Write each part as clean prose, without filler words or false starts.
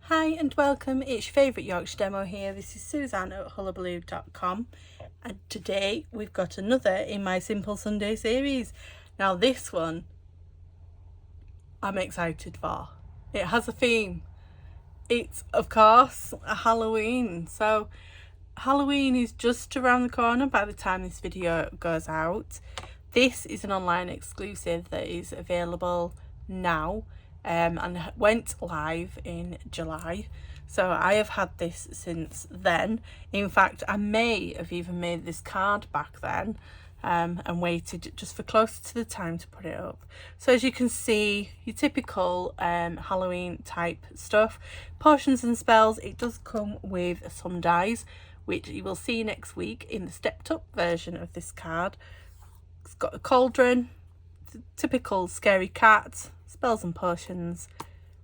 Hi and welcome, it's your favourite Yorkshire demo here. This is Suzanne at Hullahbaloo.com and today we've got another in my Simple Sunday series. Now this one I'm excited for. It has a theme. It's of course a Halloween. So Halloween is just around the corner by the time this video goes out. This is an online exclusive that is available now. And went live in July, so I have had this since then. In fact, I may have even made this card back then and waited just for closer to the time to put it up. So as you can see, your typical Halloween type stuff, potions and spells. It does come with some dies, which you will see next week in the stepped up version of this card. It's got a cauldron, typical scary cat, spells and potions,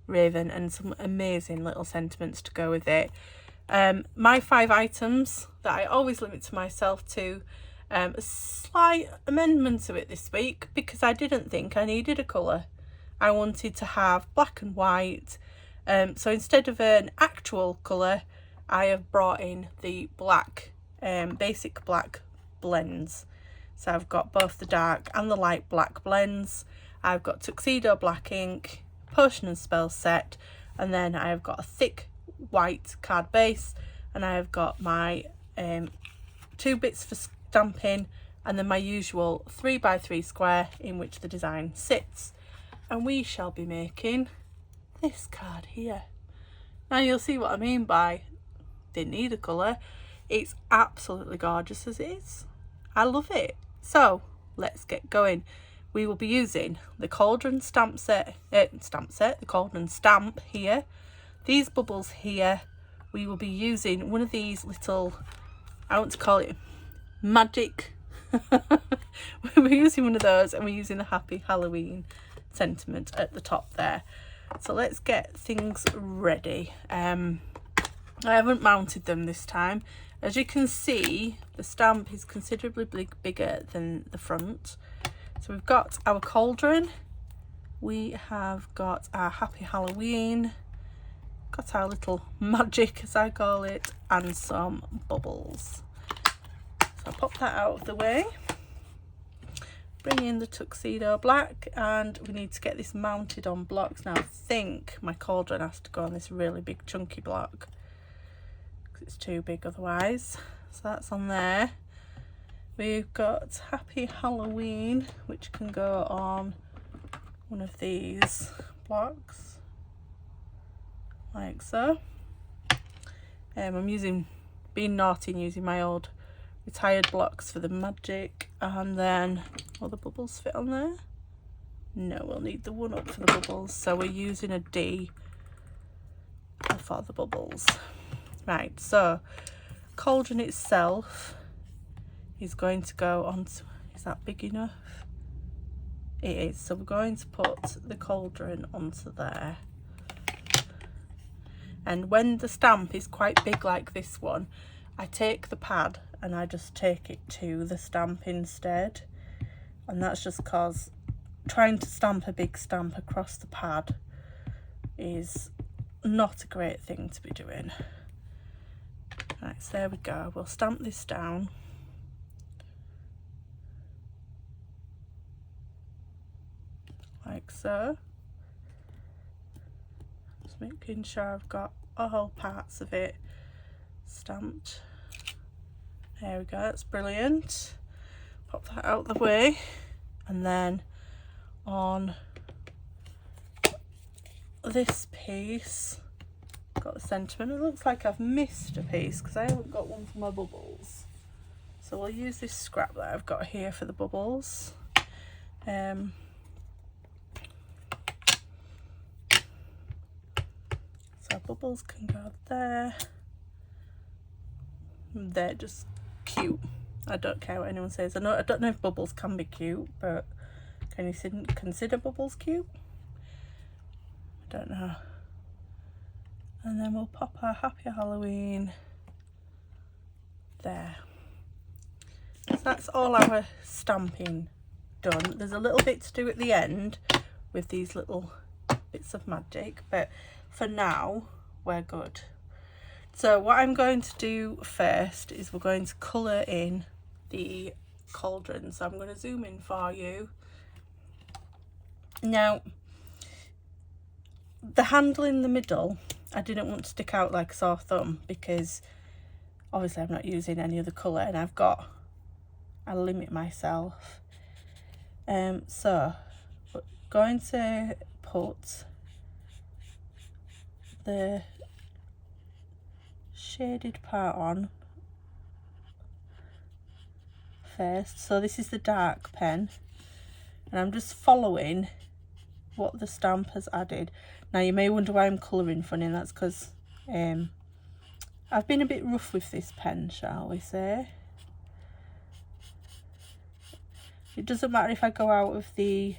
raven, and some amazing little sentiments to go with it. My 5 items that I always limit to myself to, a slight amendment to it this week because I didn't think I needed a colour. I wanted to have black and white, so instead of an actual colour I have brought in the black, basic black blends. So I've got both the dark and the light black blends. I've got tuxedo black ink, potion and spell set, and then I have got a thick white card base, and I have got my 2 bits for stamping, and then my usual 3x3 square in which the design sits. And we shall be making this card here. Now you'll see what I mean by didn't need a colour. It's absolutely gorgeous as it is. I love it. So let's get going. We will be using the cauldron the cauldron stamp here, these bubbles here. We will be using one of these little, I want to call it magic. We're using one of those, and we're using the happy Halloween sentiment at the top there. So let's get things ready. I haven't mounted them this time. As you can see, the stamp is considerably bigger than the front. So we've got our cauldron, we have got our happy Halloween, got our little magic as I call it, and some bubbles. So I'll pop that out of the way, bring in the tuxedo black, and we need to get this mounted on blocks. Now I think my cauldron has to go on this really big chunky block because it's too big otherwise. So that's on there. We've got Happy Halloween, which can go on one of these blocks, like so. I'm being naughty and using my old retired blocks for the magic, and then, will the bubbles fit on there? No, we'll need the one up for the bubbles, so we're using a D for the bubbles. Right, so cauldron itself is going to go on to, is that big enough? It is. So we're going to put the cauldron onto there, and when the stamp is quite big like this one, I take the pad and I just take it to the stamp instead, and that's just because trying to stamp a big stamp across the pad is not a great thing to be doing. Right, so there we go. We'll stamp this down. Like so. Just making sure I've got all parts of it stamped. There we go, that's brilliant. Pop that out of the way, and then on this piece, got the sentiment. It looks like I've missed a piece because I haven't got one for my bubbles. So we'll use this scrap that I've got here for the bubbles. So bubbles can go there. They're just cute. I don't care what anyone says. I don't know if bubbles can be cute, but can you consider bubbles cute? I don't know. And then we'll pop our happy Halloween there. So that's all our stamping done. There's a little bit to do at the end with these little bits of magic, but for now we're good. So what I'm going to do first is we're going to colour in the cauldron. So I'm going to zoom in for you. Now, the handle in the middle, I didn't want to stick out like a sore thumb because obviously I'm not using any other colour and I limit myself. So we're going to put the shaded part on first. So this is the dark pen and I'm just following what the stamp has added. Now you may wonder why I'm colouring funny, and that's because I've been a bit rough with this pen, shall we say. It doesn't matter if I go out of the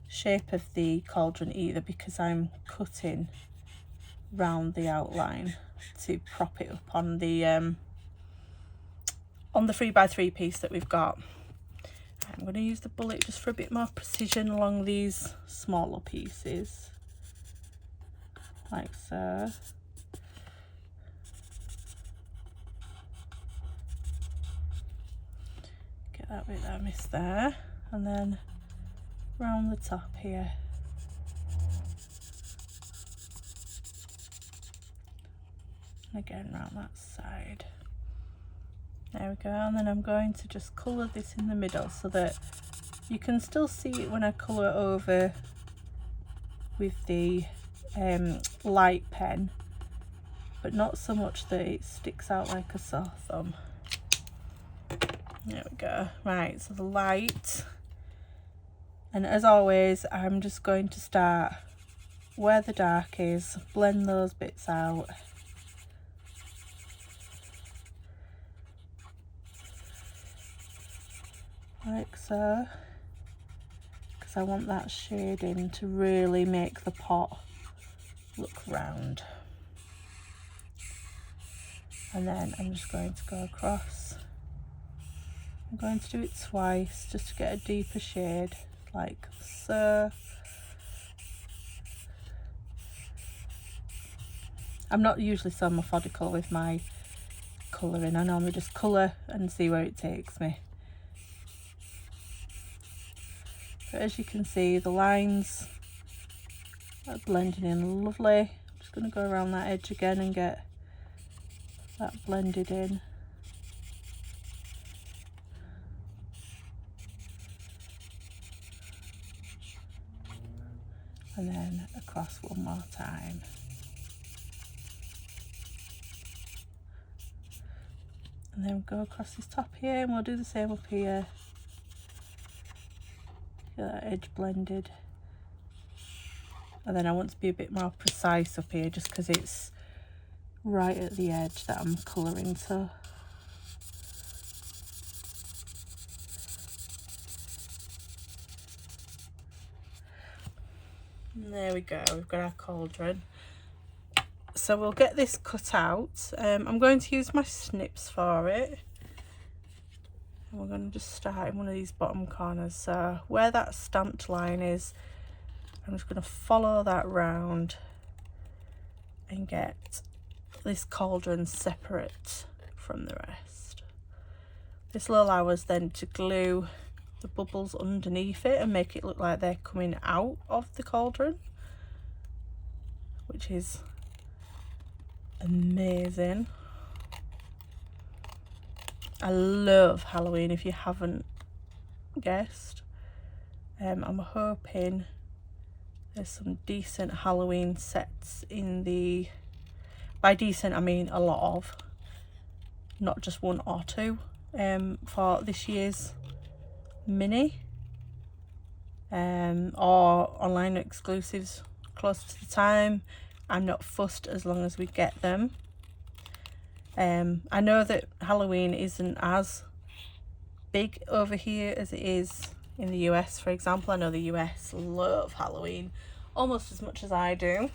shape of the cauldron either, because I'm cutting round the outline to prop it up on the 3x3 piece that we've got. I'm going to use the bullet just for a bit more precision along these smaller pieces, like so. Get that bit that I missed there, and then round the top here. Again round that side. There we go, and then I'm going to just colour this in the middle so that you can still see it when I colour over with the light pen, but not so much that it sticks out like a sore thumb. There we go. Right, so the light, and as always I'm just going to start where the dark is, blend those bits out. Like so, because I want that shading to really make the pot look round. And then I'm just going to go across. I'm going to do it twice just to get a deeper shade, like so. I'm not usually so methodical with my colouring. I normally just colour and see where it takes me. But as you can see, the lines are blending in lovely. I'm just going to go around that edge again and get that blended in. And then across one more time. And then go across this top here, and we'll do the same up here. Get that edge blended. And then I want to be a bit more precise up here just because it's right at the edge that I'm colouring to. And there we go, we've got our cauldron. So we'll get this cut out. I'm going to use my snips for it. And we're going to just start in one of these bottom corners. So where that stamped line is, I'm just going to follow that round and get this cauldron separate from the rest. This will allow us then to glue the bubbles underneath it and make it look like they're coming out of the cauldron, which is amazing. I love Halloween, if you haven't guessed. I'm hoping there's some decent Halloween sets in the, by decent I mean a lot of, not just one or two, for this year's mini, or online exclusives close to the time. I'm not fussed as long as we get them. I know that Halloween isn't as big over here as it is in the US, for example. I know the US love Halloween almost as much as I do.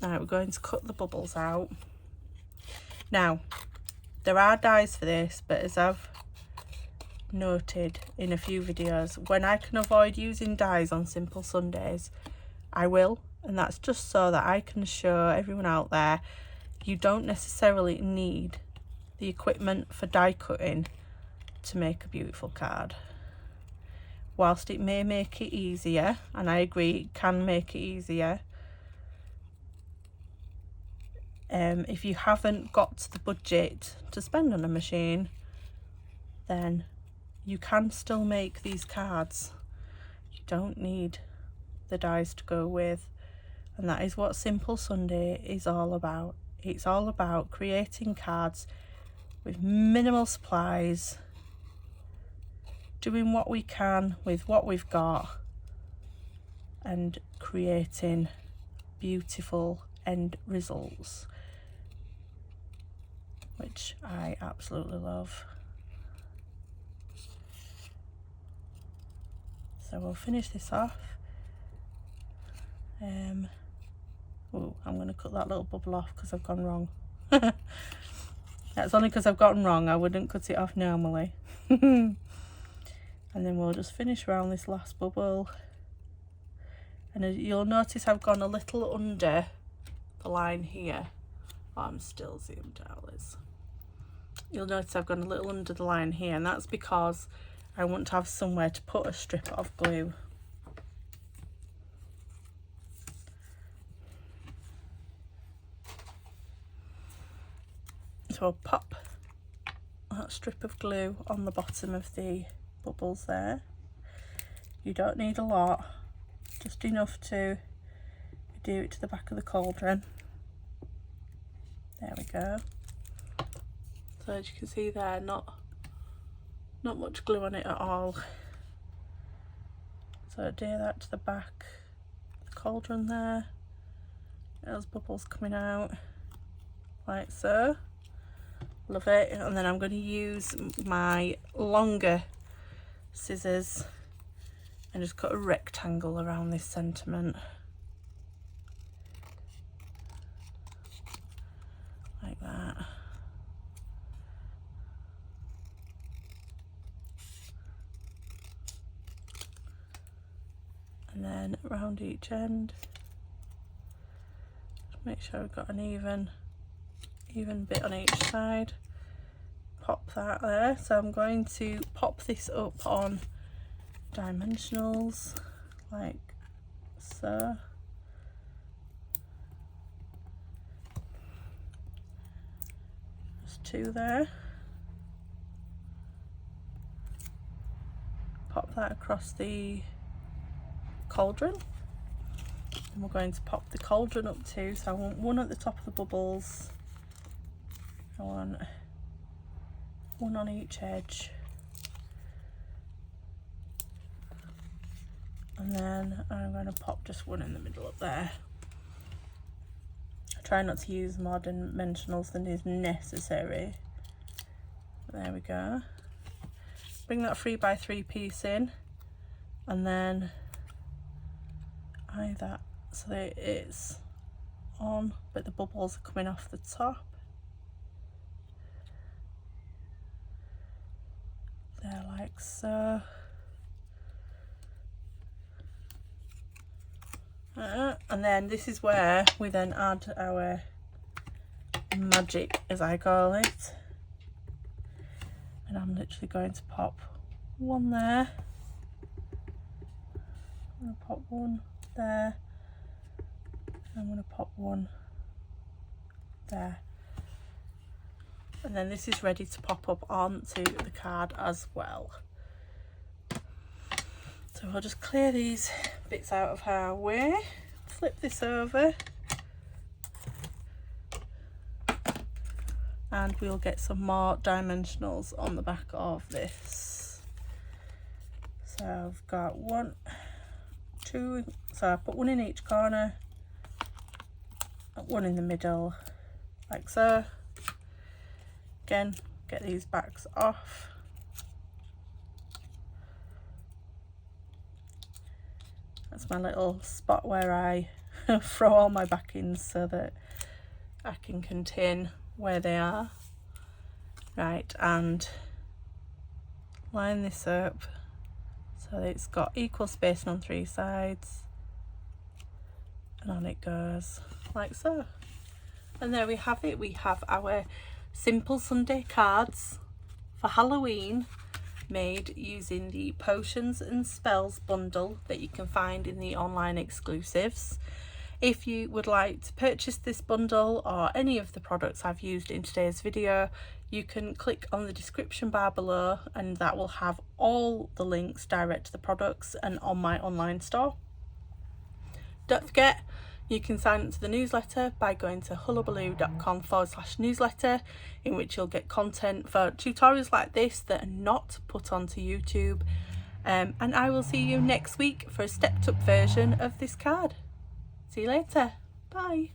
Now we're going to cut the bubbles out. Now, there are dies for this, but as I've noted in a few videos, when I can avoid using dies on Simple Sundays, I will, and that's just so that I can show everyone out there you don't necessarily need the equipment for die cutting to make a beautiful card. Whilst it may make it easier, and I agree it can make it easier, if you haven't got the budget to spend on a machine, then you can still make these cards. You don't need the dies to go with, and that is what Simple Sunday is all about. It's all about creating cards with minimal supplies, doing what we can with what we've got, and creating beautiful end results, which I absolutely love. So we'll finish this off. Oh, I'm going to cut that little bubble off because I've gone wrong. That's only because I've gotten wrong. I wouldn't cut it off normally. And then we'll just finish around this last bubble. And as you'll notice, I've gone a little under the line here. Oh, I'm still zoomed out, Liz. You'll notice I've gone a little under the line here, and that's because I want to have somewhere to put a strip of glue. So I'll pop that strip of glue on the bottom of the bubbles there. You don't need a lot, just enough to do it to the back of the cauldron. There we go. So as you can see there, not much glue on it at all. So do that to the back of the cauldron there. Those bubbles coming out like so. Love it. And then I'm going to use my longer scissors and just cut a rectangle around this sentiment. Like that. And then around each end, just make sure I've got an even bit on each side. Pop that there. So I'm going to pop this up on dimensionals like so. Just two there. Pop that across the cauldron, and we're going to pop the cauldron up too. So I want one at the top of the bubbles, I want one on each edge, and then I'm going to pop just one in the middle up there. I try not to use more dimensionals than is necessary. There we go. Bring that 3x3 piece in, and then eye that so that it's on but the bubbles are coming off the top. There, like so. And then this is where we then add our magic, as I call it. And I'm literally going to pop one there. I'm going to pop one there. I'm going to pop one there. And then this is ready to pop up onto the card as well. So I'll just clear these bits out of our way, flip this over, and we'll get some more dimensionals on the back of this. So I've got one, two, so I put one in each corner, one in the middle, like so. Again, get these backs off. That's my little spot where I throw all my backings so that I can contain where they are. Right, and line this up so that it's got equal spacing on three sides. and on it goes like so. And there we have it. We have our Simple Sunday cards for Halloween, made using the Potions and Spells bundle that you can find in the online exclusives. If you would like to purchase this bundle or any of the products I've used in today's video, you can click on the description bar below, and that will have all the links direct to the products and on my online store. Don't forget, you can sign up to the newsletter by going to hullahbaloo.com/newsletter, in which you'll get content for tutorials like this that are not put onto YouTube. And I will see you next week for a stepped up version of this card. See you later. Bye.